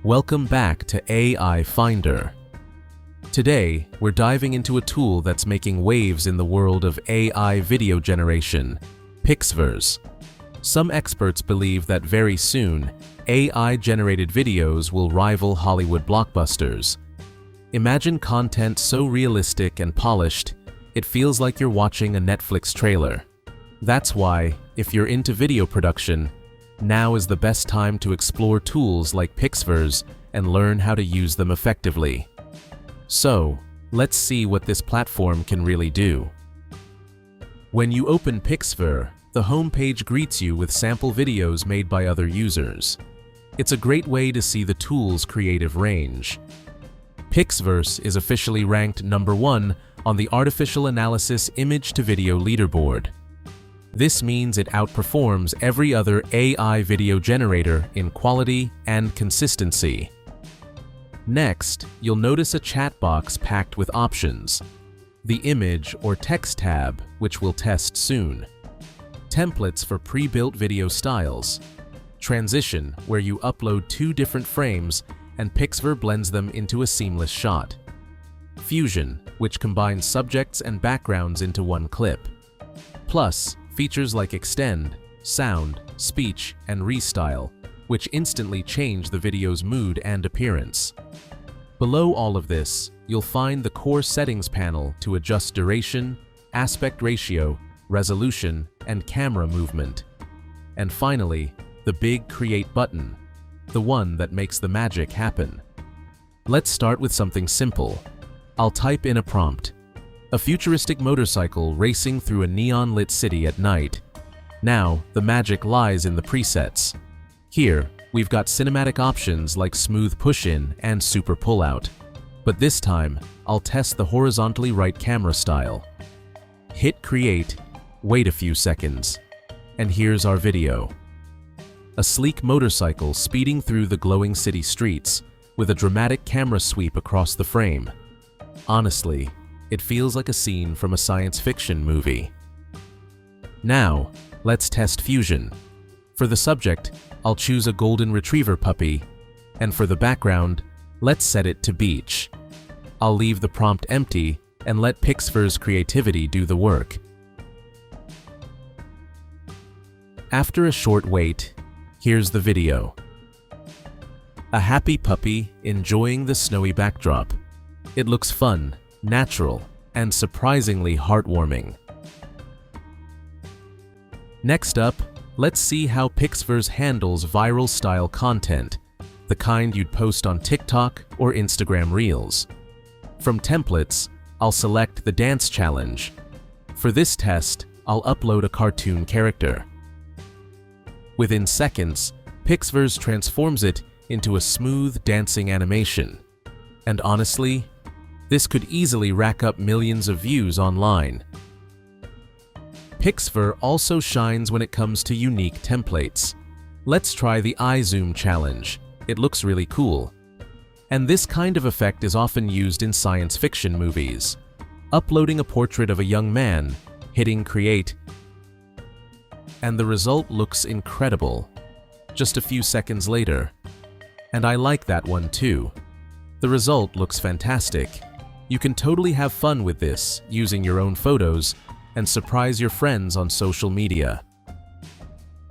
Welcome back to aIfinder. Today, we're diving into a tool that's making waves in the world of AI video generation, PixVerse. Some experts believe that very soon, AI-generated videos will rival Hollywood blockbusters. Imagine content so realistic and polished, it feels like you're watching a Netflix trailer. That's why, if you're into video production, now is the best time to explore tools like PixVerse and learn how to use them effectively. So, let's see what this platform can really do. When you open PixVerse, the homepage greets you with sample videos made by other users. It's a great way to see the tool's creative range. PixVerse is officially ranked #1 on the Artificial Analysis Image-to-Video Leaderboard. This means it outperforms every other AI video generator in quality and consistency. Next, you'll notice a chat box packed with options. The Image or Text tab, which we'll test soon. Templates for pre-built video styles. Transition, where you upload 2 different frames and PixVerse blends them into a seamless shot. Fusion, which combines subjects and backgrounds into one clip. Plus, features like Extend, Sound, Speech, and Restyle, which instantly change the video's mood and appearance. Below all of this, you'll find the core settings panel to adjust duration, aspect ratio, resolution, and camera movement. And finally, the big Create button, the one that makes the magic happen. Let's start with something simple. I'll type in a prompt. A futuristic motorcycle racing through a neon-lit city at night. Now, the magic lies in the presets. Here, we've got cinematic options like smooth push-in and super pull-out. But this time, I'll test the horizontally right camera style. Hit Create, wait a few seconds, and here's our video. A sleek motorcycle speeding through the glowing city streets with a dramatic camera sweep across the frame. Honestly, it feels like a scene from a science fiction movie. Now, let's test Fusion. For the subject, I'll choose a golden retriever puppy, and for the background, let's set it to beach. I'll leave the prompt empty and let PixVerse creativity do the work. After a short wait, here's the video. A happy puppy enjoying the snowy backdrop. It looks fun, natural, and surprisingly heartwarming. Next up, let's see how PixVerse handles viral style content, the kind you'd post on TikTok or Instagram Reels. From templates, I'll select the dance challenge. For this test, I'll upload a cartoon character. Within seconds, PixVerse transforms it into a smooth dancing animation. And honestly, this could easily rack up millions of views online. PixVerse also shines when it comes to unique templates. Let's try the eye zoom challenge. It looks really cool. And this kind of effect is often used in science fiction movies. Uploading a portrait of a young man, hitting Create, and the result looks incredible. Just a few seconds later. And I like that one too. The result looks fantastic. You can totally have fun with this, using your own photos, and surprise your friends on social media.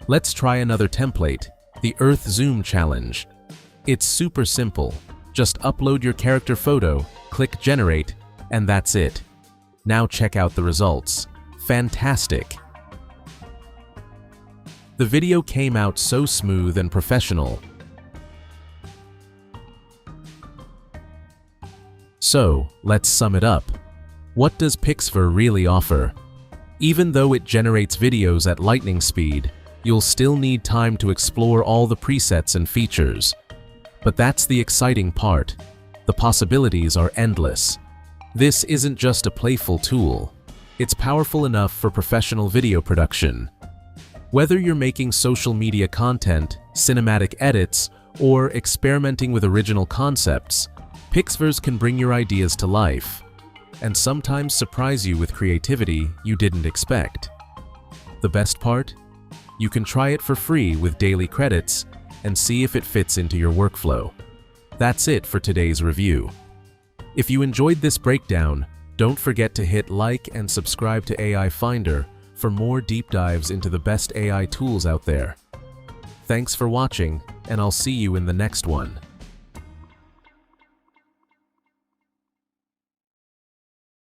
Let's try another template, the Earth Zoom Challenge. It's super simple. Just upload your character photo, click Generate, and that's it. Now check out the results. Fantastic! The video came out so smooth and professional. So, let's sum it up. What does PixVerse really offer? Even though it generates videos at lightning speed, you'll still need time to explore all the presets and features. But that's the exciting part. The possibilities are endless. This isn't just a playful tool. It's powerful enough for professional video production. Whether you're making social media content, cinematic edits, or experimenting with original concepts, PixVerse can bring your ideas to life, and sometimes surprise you with creativity you didn't expect. The best part? You can try it for free with daily credits and see if it fits into your workflow. That's it for today's review. If you enjoyed this breakdown, don't forget to hit like and subscribe to AI Finder for more deep dives into the best AI tools out there. Thanks for watching, and I'll see you in the next one.